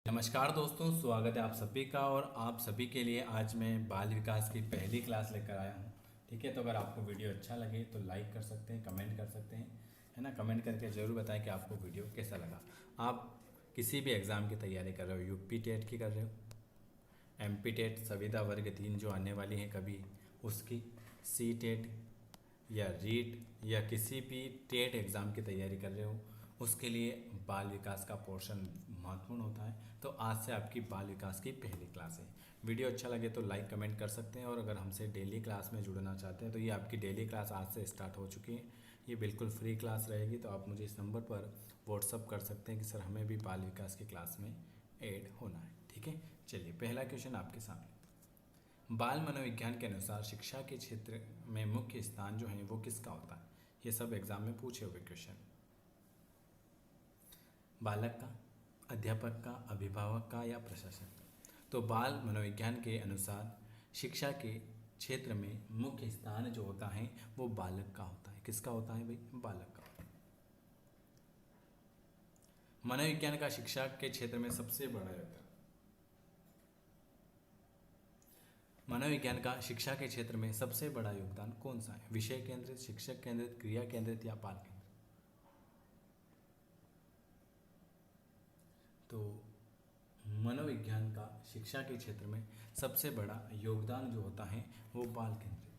नमस्कार दोस्तों, स्वागत है आप सभी का। और आप सभी के लिए आज मैं बाल विकास की पहली क्लास लेकर आया हूँ। ठीक है, तो अगर आपको वीडियो अच्छा लगे तो लाइक कर सकते हैं, कमेंट कर सकते हैं, है ना। कमेंट करके ज़रूर बताएं कि आपको वीडियो कैसा लगा। आप किसी भी एग्ज़ाम की तैयारी कर रहे हो, यूपी टेट की कर रहे हो, एमपी टेट, संविदा वर्ग 3 जो आने वाली है कभी, उसकी, सी टेट या रीट या किसी भी टेट एग्ज़ाम की तैयारी कर रहे हो, उसके लिए बाल विकास का पोर्शन महत्वपूर्ण होता है। तो आज से आपकी बाल विकास की पहली क्लास है। वीडियो अच्छा लगे तो लाइक कमेंट कर सकते हैं, और अगर हमसे डेली क्लास में जुड़ना चाहते हैं तो ये आपकी डेली क्लास आज से स्टार्ट हो चुकी है। ये बिल्कुल फ्री क्लास रहेगी, तो आप मुझे इस नंबर पर व्हाट्सअप कर सकते हैं कि सर हमें भी बाल विकास की क्लास में ऐड होना है। ठीक है, चलिए पहला क्वेश्चन आपके सामने। बाल मनोविज्ञान के अनुसार शिक्षा के क्षेत्र में मुख्य स्थान जो है वो किसका होता है? ये सब एग्जाम में पूछे हुए क्वेश्चन। बालक का, अध्यापक का, अभिभावक का या प्रशासन का? तो बाल मनोविज्ञान के अनुसार शिक्षा के क्षेत्र में मुख्य स्थान जो होता है वो बालक का होता है। किसका होता है भाई? बालक का होता है। मनोविज्ञान का शिक्षा के क्षेत्र में सबसे बड़ा योगदान, मनोविज्ञान का शिक्षा के क्षेत्र में सबसे बड़ा योगदान कौन सा है? विषय केंद्रित, शिक्षक केंद्रित, क्रिया केंद्रित या बाल केंद्रित? तो मनोविज्ञान का शिक्षा के क्षेत्र में सबसे बड़ा योगदान जो होता है वो बाल केंद्रित,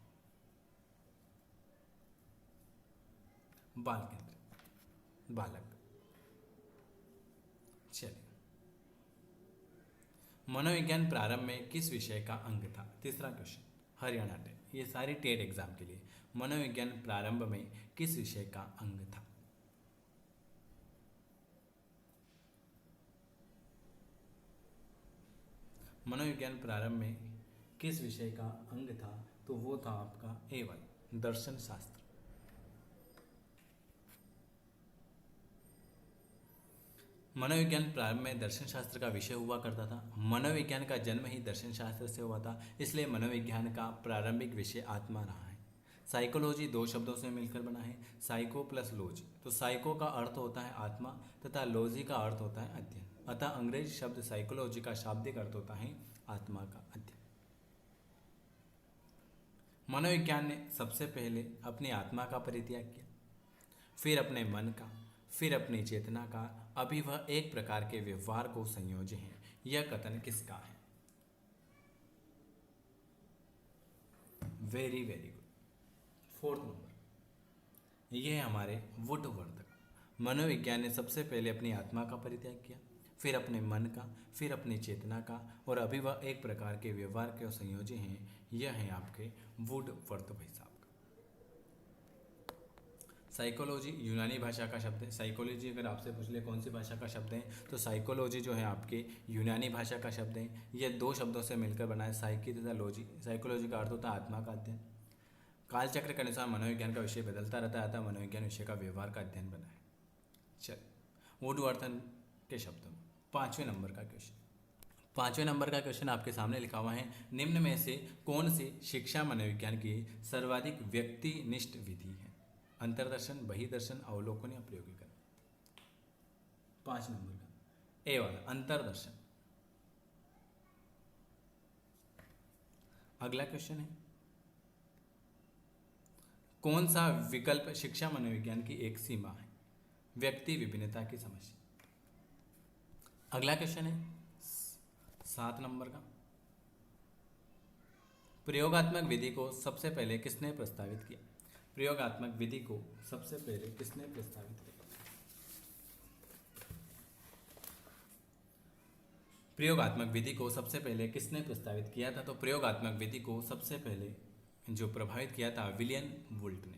बाल केंद्रित, बालक। चलिए, मनोविज्ञान प्रारंभ में किस विषय का अंग था? तीसरा क्वेश्चन, हरियाणा टेट, ये सारी टेट एग्जाम के लिए। मनोविज्ञान प्रारंभ में किस विषय का अंग था? मनोविज्ञान प्रारंभ में किस विषय का अंग था? तो वो था आपका A1, दर्शन शास्त्र। मनोविज्ञान प्रारंभ में दर्शन शास्त्र का विषय हुआ करता था। मनोविज्ञान का जन्म ही दर्शन शास्त्र से हुआ था, इसलिए मनोविज्ञान का प्रारंभिक विषय आत्मा रहा है। साइकोलॉजी दो शब्दों से मिलकर बना है, साइको प्लस लॉजी। तो साइको का अर्थ होता है आत्मा तथा लॉजी का अर्थ होता है अध्ययन। अतः अंग्रेजी शब्द साइकोलॉजी का शाब्दिक अर्थ होता है आत्मा का अध्ययन। मनोविज्ञान ने सबसे पहले अपनी आत्मा का परित्याग किया, फिर अपने मन का, फिर अपनी चेतना का, अभी वह एक प्रकार के व्यवहार को संयोज्य है। यह कथन किसका है? Very very good. Fourth number, ये है हमारे वुडवर्थ का। मनोविज्ञान ने सबसे पहले अपनी आत्मा का परित्याग किया, फिर अपने मन का, फिर अपनी चेतना का, और अभी वह एक प्रकार के व्यवहार के संयोज्य हैं। यह है आपके वुडवर्थ भाई साहब का। साइकोलॉजी यूनानी भाषा का शब्द है। साइकोलॉजी अगर आपसे पूछ ले कौन सी भाषा का शब्द है, तो साइकोलॉजी जो है आपके यूनानी भाषा का शब्द है। यह दो शब्दों से मिलकर बना है, साइकी तथा लॉजी। साइकोलॉजी का अर्थ होता है आत्मा का अध्ययन। कालचक्र के अनुसार मनोविज्ञान का विषय बदलता रहता है, अतः मनोविज्ञान विषय का व्यवहार का अध्ययन बना है। चल, वुडवर्थन के शब्दों में पांचवें नंबर का क्वेश्चन। पांचवें नंबर का क्वेश्चन आपके सामने लिखा हुआ है, निम्न में से कौन सी शिक्षा मनोविज्ञान की सर्वाधिक व्यक्तिनिष्ठ विधि है? अंतर्दर्शन, बहिर्दर्शन, अवलोकन या प्रयोगीकरण? 5 नंबर का ए वाला अंतर्दर्शन। अगला क्वेश्चन है, कौन सा विकल्प शिक्षा मनोविज्ञान की एक सीमा है? व्यक्ति विभिन्नता की समस्या। अगला क्वेश्चन है 7 नंबर का, प्रयोगात्मक विधि को सबसे पहले किसने प्रस्तावित किया? प्रयोगात्मक विधि को सबसे पहले किसने प्रस्तावित किया? प्रयोगात्मक विधि को सबसे पहले किसने प्रस्तावित किया था? तो प्रयोगात्मक विधि को सबसे पहले जो प्रभावित किया था विलियम वुल्ट ने।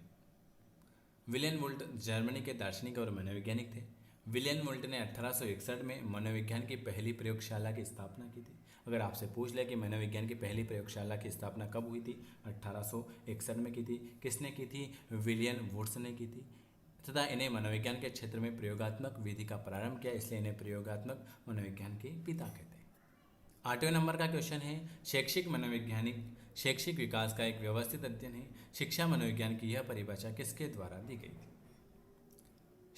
विलियम वुल्ट जर्मनी के दार्शनिक और मनोवैज्ञानिक थे। विलियम वुल्ट ने 1861 में मनोविज्ञान की पहली प्रयोगशाला की स्थापना की थी। अगर आपसे पूछ ले कि मनोविज्ञान की पहली प्रयोगशाला की स्थापना कब हुई थी? 1861 में की थी। किसने की थी? विलियम वुल्ट ने की थी। तथा इन्हें मनोविज्ञान के क्षेत्र में प्रयोगात्मक विधि का प्रारंभ किया, इसलिए इन्हें प्रयोगात्मक मनोविज्ञान के पिता कहते हैं। 8वें नंबर का क्वेश्चन है, शैक्षिक मनोवैज्ञानिक शैक्षिक विकास का एक व्यवस्थित अध्ययन है। शिक्षा मनोविज्ञान की यह परिभाषा किसके द्वारा दी गई थी?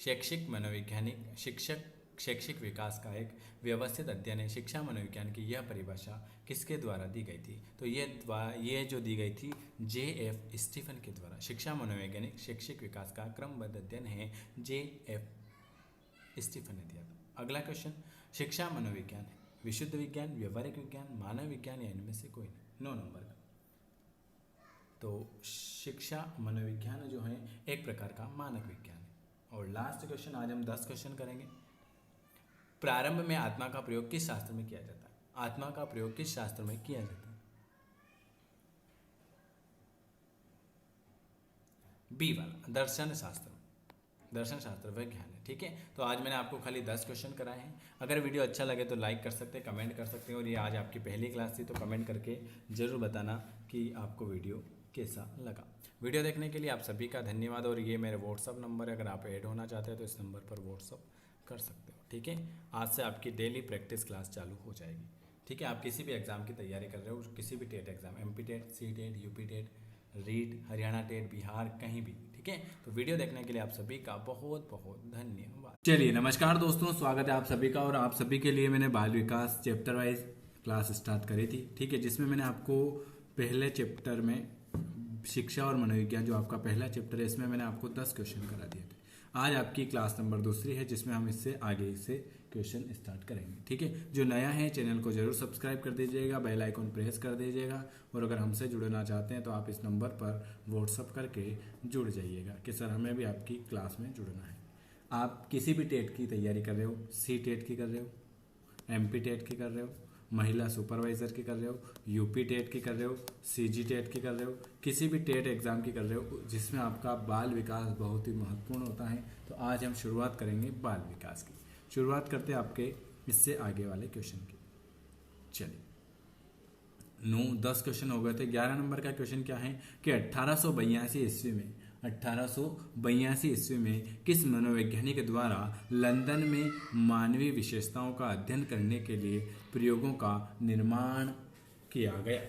शैक्षिक मनोवैज्ञानिक शिक्षक शैक्षिक विकास का एक व्यवस्थित अध्ययन है। शिक्षा मनोविज्ञान की यह परिभाषा किसके द्वारा दी गई थी? तो ये जो दी गई थी J.F. स्टीफन के द्वारा। शिक्षा मनोवैज्ञानिक शैक्षिक विकास का क्रमबद्ध अध्ययन है, J.F. स्टीफन ने दिया था। अगला क्वेश्चन, शिक्षा मनोविज्ञान है विशुद्ध विज्ञान, व्यवहारिक विज्ञान, मानव विज्ञान या इनमें से कोई नहीं? 9 नंबर का। तो शिक्षा मनोविज्ञान जो है एक प्रकार का मानक विज्ञान है। और लास्ट क्वेश्चन, आज हम 10 क्वेश्चन करेंगे। प्रारंभ में आत्मा का प्रयोग किस शास्त्र में किया जाता है? आत्मा का प्रयोग किस शास्त्र में किया जाता है? बी वाला, दर्शन शास्त्र। दर्शन शास्त्र विज्ञान है, ठीक है। तो आज मैंने आपको खाली 10 क्वेश्चन कराए हैं। अगर वीडियो अच्छा लगे तो लाइक कर सकते हैं, कमेंट कर सकते हैं। और ये आज आपकी पहली क्लास थी तो कमेंट करके ज़रूर बताना कि आपको वीडियो कैसा लगा। वीडियो देखने के लिए आप सभी का धन्यवाद। और ये मेरे व्हाट्सअप नंबर है, अगर आप ऐड होना चाहते हैं तो इस नंबर पर व्हाट्सअप कर सकते हो, ठीक है। आज से आपकी डेली प्रैक्टिस क्लास चालू हो जाएगी, ठीक है। आप किसी भी एग्ज़ाम की तैयारी कर रहे हो, किसी भी TET exam, MP TET, C TET, UP TET, REET, Haryana TET, Bihar, कहीं भी, ठीक है। तो वीडियो देखने के लिए आप सभी का बहुत बहुत धन्यवाद। चलिए, नमस्कार दोस्तों, स्वागत है आप सभी का। और आप सभी के लिए मैंने बाल विकास चैप्टर वाइज क्लास स्टार्ट करी थी, ठीक है, जिसमें मैंने आपको पहले चैप्टर में शिक्षा और मनोविज्ञान जो आपका पहला चैप्टर है, इसमें मैंने आपको 10 क्वेश्चन करा दिए थे। आज आपकी क्लास नंबर 2 है, जिसमें हम इससे आगे से क्वेश्चन स्टार्ट करेंगे, ठीक है। जो नया है चैनल को जरूर सब्सक्राइब कर दीजिएगा, बेल आइकन प्रेस कर दीजिएगा। और अगर हमसे जुड़ना चाहते हैं तो आप इस नंबर पर व्हाट्सअप करके जुड़ जाइएगा कि सर हमें भी आपकी क्लास में जुड़ना है। आप किसी भी टेट की तैयारी कर रहे हो, C टेट की कर रहे हो, MP टेट की कर रहे हो, महिला सुपरवाइजर की कर रहे हो, UP टेट की कर रहे हो, CG टेट की कर रहे हो, किसी भी टेट एग्जाम की कर रहे हो जिसमें आपका बाल विकास बहुत ही महत्वपूर्ण होता है, तो आज हम शुरुआत करेंगे बाल विकास की। शुरुआत करते हैं आपके इससे आगे वाले क्वेश्चन की। चलिए, 9-10 क्वेश्चन हो गए थे। 11 नंबर का क्वेश्चन क्या है कि 1882 ईस्वी में किस मनोवैज्ञानिक द्वारा लंदन में मानवीय विशेषताओं का अध्ययन करने के लिए प्रयोगों का निर्माण किया गया?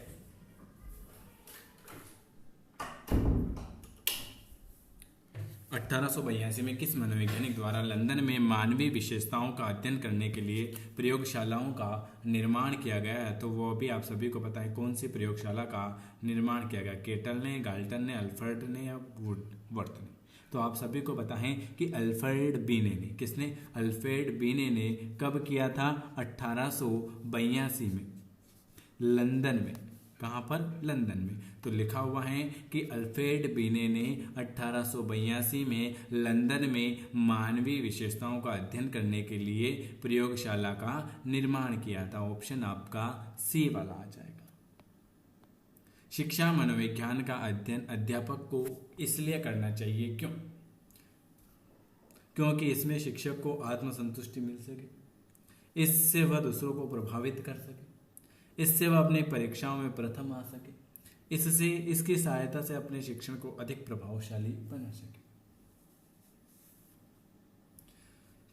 में किस मनोवैज्ञानिक द्वारा लंदन में मानवीय विशेषताओं का अध्ययन करने के लिए प्रयोगशालाओं का निर्माण किया गया है? तो वो भी आप सभी को पता है कौन सी प्रयोगशाला का निर्माण किया गया, केटल ने, गाल्टन ने, अल्फ्रेड ने या वर्थ ने? तो आप सभी को पता है कि अल्फ्रेड बीने ने। किसने? अल्फ्रेड बीने ने कब किया था? 1882 में, लंदन में। कहाँ पर? लंदन में। तो लिखा हुआ है कि अल्फ्रेड बीने ने 1882 में लंदन में मानवीय विशेषताओं का अध्ययन करने के लिए प्रयोगशाला का निर्माण किया था। ऑप्शन आपका C वाला आ जाएगा। शिक्षा मनोविज्ञान का अध्ययन अध्यापक को इसलिए करना चाहिए, क्यों? क्योंकि इसमें शिक्षक को आत्मसंतुष्टि मिल सके, इससे वह दूसरों को प्रभावित कर सके, इससे वह अपनी परीक्षाओं में प्रथम आ सके, इससे इसकी सहायता से अपने शिक्षण को अधिक प्रभावशाली बना सके।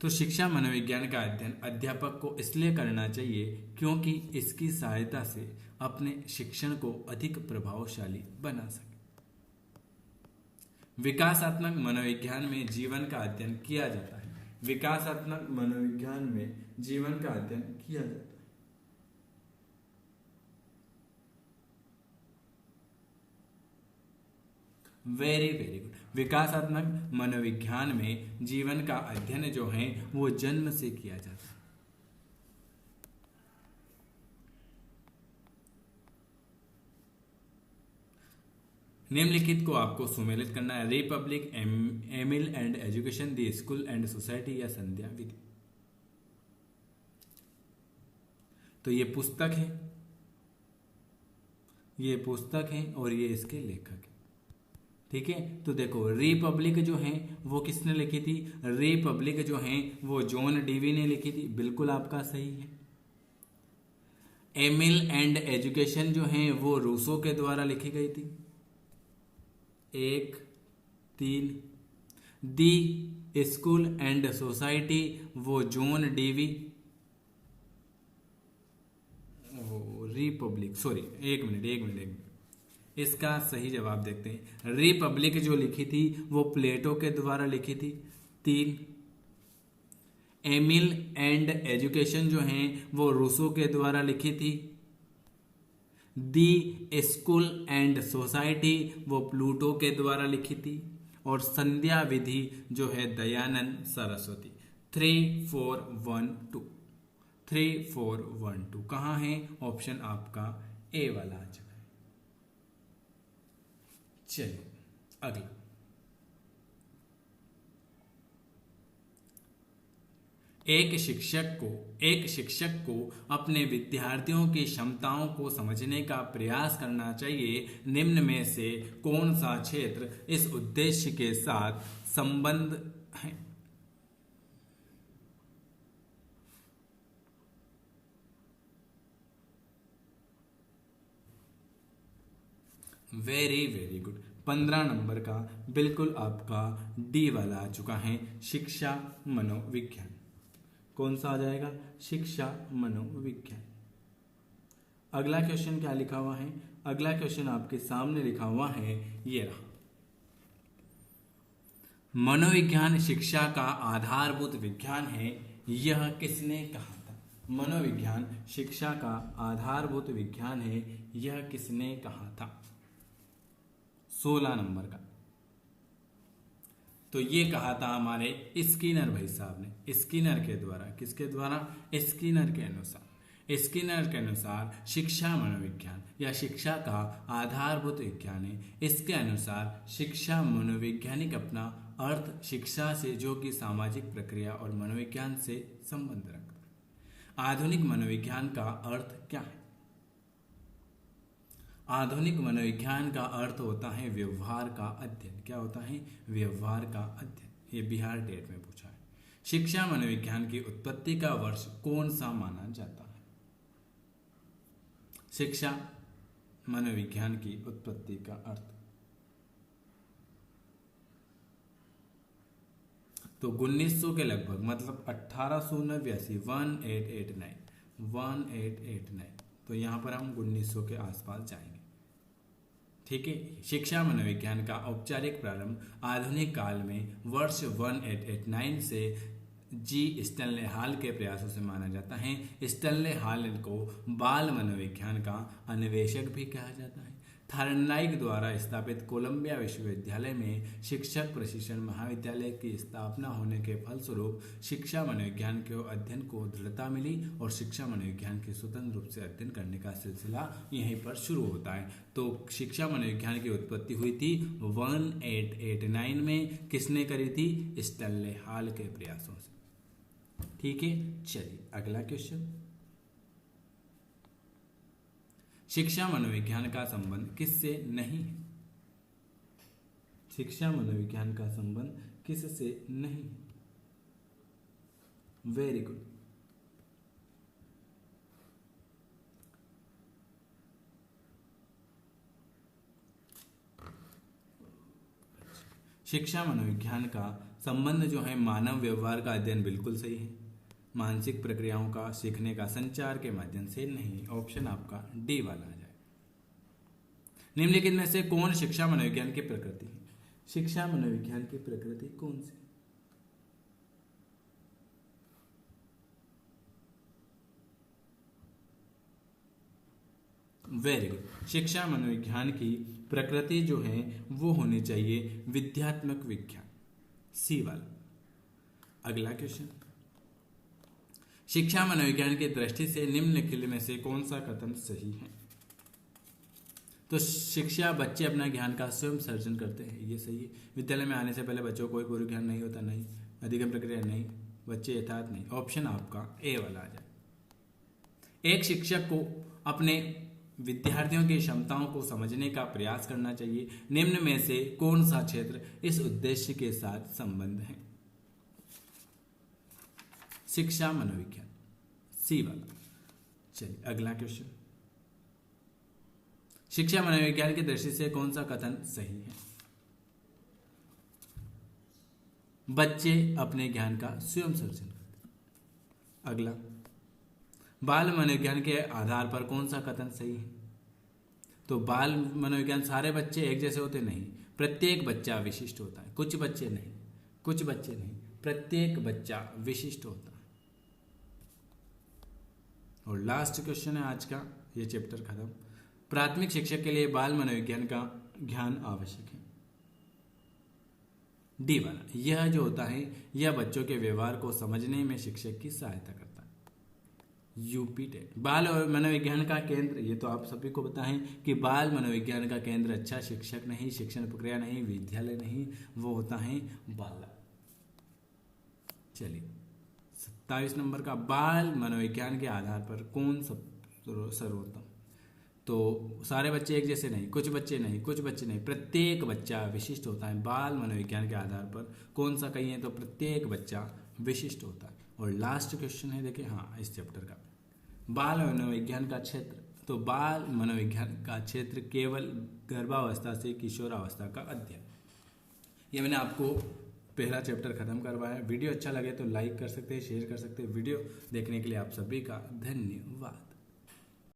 तो शिक्षा मनोविज्ञान का अध्ययन अध्यापक को इसलिए करना चाहिए क्योंकि इसकी सहायता से अपने शिक्षण को अधिक प्रभावशाली बना सके। विकासात्मक मनोविज्ञान में जीवन का अध्ययन किया जाता है। विकासात्मक मनोविज्ञान में जीवन का अध्ययन किया जाता है। Very very good. विकासात्मक मनोविज्ञान में जीवन का अध्ययन जो है वो जन्म से किया जाता है। निम्नलिखित को आपको सुमेलित करना है। Republic, Emile and education, the school and society या संध्या विधि। तो ये पुस्तक है और ये इसके लेखक है, ठीक है। तो देखो, रिपब्लिक जो है वो किसने लिखी थी? रिपब्लिक जो है वो जॉन डीवी ने लिखी थी, बिल्कुल आपका सही है। एमिल एंड एजुकेशन जो है वो रूसो के द्वारा लिखी गई थी। 1, 3। दी स्कूल एंड सोसाइटी वो जॉन डीवी। रिपब्लिक, सॉरी, एक मिनट, इसका सही जवाब देखते हैं। रिपब्लिक जो लिखी थी वो प्लेटो के द्वारा लिखी थी। 3। एमिल एंड एजुकेशन जो है वो रूसो के द्वारा लिखी थी। दी स्कूल एंड सोसाइटी वो प्लूटो के द्वारा लिखी थी। और संध्या विधि जो है दयानंद सरस्वती। 3412 3412 कहाँ है? ऑप्शन आपका ए वाला आ चुका है। चलिए अगला, एक शिक्षक को अपने विद्यार्थियों की क्षमताओं को समझने का प्रयास करना चाहिए। निम्न में से कौन सा क्षेत्र इस उद्देश्य के साथ संबंध है? Very very good. 15 नंबर का बिल्कुल आपका डी वाला आ चुका है, शिक्षा मनोविज्ञान। कौन सा आ जाएगा? शिक्षा मनोविज्ञान। अगला क्वेश्चन क्या लिखा हुआ है? अगला क्वेश्चन आपके सामने लिखा हुआ है, ये रहा। मनोविज्ञान शिक्षा का आधारभूत विज्ञान है, यह किसने कहा था? मनोविज्ञान शिक्षा का आधारभूत विज्ञान है, यह किसने कहा था? 16 नंबर का। तो ये कहा था हमारे स्किनर भाई साहब ने, स्किनर के द्वारा। किसके द्वारा? स्किनर के अनुसार। स्किनर के अनुसार शिक्षा मनोविज्ञान या शिक्षा का आधारभूत विज्ञान है। इसके अनुसार शिक्षा मनोवैज्ञानिक अपना अर्थ शिक्षा से जो कि सामाजिक प्रक्रिया और मनोविज्ञान से संबंध रखता है। आधुनिक मनोविज्ञान का अर्थ क्या है? आधुनिक मनोविज्ञान का अर्थ होता है व्यवहार का अध्ययन। क्या होता है? व्यवहार का अध्ययन। ये बिहार टेट में पूछा है। शिक्षा मनोविज्ञान की उत्पत्ति का वर्ष कौन सा माना जाता है? शिक्षा मनोविज्ञान की उत्पत्ति का अर्थ तो 1900 के लगभग, मतलब 1889, 1889। तो यहां पर हम 1900 के आसपास जाएंगे। ठीक है। शिक्षा मनोविज्ञान का औपचारिक प्रारंभ आधुनिक काल में वर्ष 1889 से जी स्टैनले हॉल के प्रयासों से माना जाता है। स्टैनले हॉल को बाल मनोविज्ञान का अन्वेषक भी कहा जाता है। थार्नडाइक द्वारा स्थापित कोलंबिया विश्वविद्यालय में शिक्षक प्रशिक्षण महाविद्यालय की स्थापना होने के फलस्वरूप शिक्षा मनोविज्ञान के अध्ययन को दृढ़ता मिली और शिक्षा मनोविज्ञान के स्वतंत्र रूप से अध्ययन करने का सिलसिला यहीं पर शुरू होता है। तो शिक्षा मनोविज्ञान की उत्पत्ति हुई थी 1889 में। किसने करी थी? स्टैनले हॉल के प्रयासों से। ठीक है, चलिए अगला क्वेश्चन। शिक्षा मनोविज्ञान का संबंध किससे नहीं है? शिक्षा मनोविज्ञान का संबंध किससे नहीं है? Very good. शिक्षा मनोविज्ञान का संबंध जो है मानव व्यवहार का अध्ययन, बिल्कुल सही है। मानसिक प्रक्रियाओं का सीखने का संचार के माध्यम से नहीं। ऑप्शन आपका डी वाला आ जाए। निम्नलिखित में से कौन शिक्षा मनोविज्ञान की प्रकृति है? शिक्षा मनोविज्ञान की प्रकृति कौन सी? Very good. शिक्षा मनोविज्ञान की प्रकृति जो है वो होनी चाहिए विद्यात्मक विज्ञान, सी वाला। अगला क्वेश्चन। शिक्षा मनोविज्ञान की दृष्टि से निम्नलिखित में से कौन सा कथन सही है? तो शिक्षा, बच्चे अपना ज्ञान का स्वयं सर्जन करते हैं, ये सही है। विद्यालय में आने से पहले बच्चों को कोई पूर्व ज्ञान नहीं होता, नहीं। अधिगम प्रक्रिया नहीं, बच्चे यथार्थ नहीं। ऑप्शन आपका ए वाला आ जाए। एक शिक्षक को अपने विद्यार्थियों की क्षमताओं को समझने का प्रयास करना चाहिए। निम्न में से कौन सा क्षेत्र इस उद्देश्य के साथ संबंध है? शिक्षा मनोविज्ञान, सी वाला। चलिए अगला क्वेश्चन। शिक्षा मनोविज्ञान की दृष्टि से कौन सा कथन सही है? बच्चे अपने ज्ञान का स्वयं सर्जन करते हैं। अगला, बाल मनोविज्ञान के आधार पर कौन सा कथन सही है? तो बाल मनोविज्ञान सारे बच्चे एक जैसे होते नहीं, प्रत्येक बच्चा विशिष्ट होता है। कुछ बच्चे नहीं, प्रत्येक बच्चा विशिष्ट होता है। और लास्ट क्वेश्चन है आज का, ये चैप्टर खत्म। प्राथमिक शिक्षा के लिए बाल मनोविज्ञान का ज्ञान आवश्यक है। डी वाला, यह जो होता है यह बच्चों के व्यवहार को समझने में शिक्षक की सहायता करता है। यूपी टेट, बाल और मनोविज्ञान का केंद्र, ये तो आप सभी को पता है कि बाल मनोविज्ञान का केंद्र अच्छा शिक्षक नहीं, शिक्षण प्रक्रिया नहीं, विद्यालय नहीं, वो होता है बालक। चलिए 27 नंबर का, बाल मनोविज्ञान के आधार पर कौन सर्वोत्तम। तो सारे बच्चे एक जैसे नहीं, कुछ बच्चे नहीं, कुछ बच्चे नहीं, प्रत्येक बच्चा विशिष्ट होता है। बाल मनोविज्ञान के आधार पर कौन सा कहिए तो प्रत्येक बच्चा विशिष्ट होता है। और लास्ट क्वेश्चन है देखिए, हाँ इस चैप्टर का, बाल मनोविज्ञान का क्षेत्र। तो बाल मनोविज्ञान का क्षेत्र केवल गर्भावस्था से किशोरावस्था का अध्ययन। ये मैंने आपको पहला चैप्टर खत्म करवाया। वीडियो अच्छा लगे तो लाइक कर सकते हैं, शेयर कर सकते हैं। वीडियो देखने के लिए आप सभी का धन्यवाद।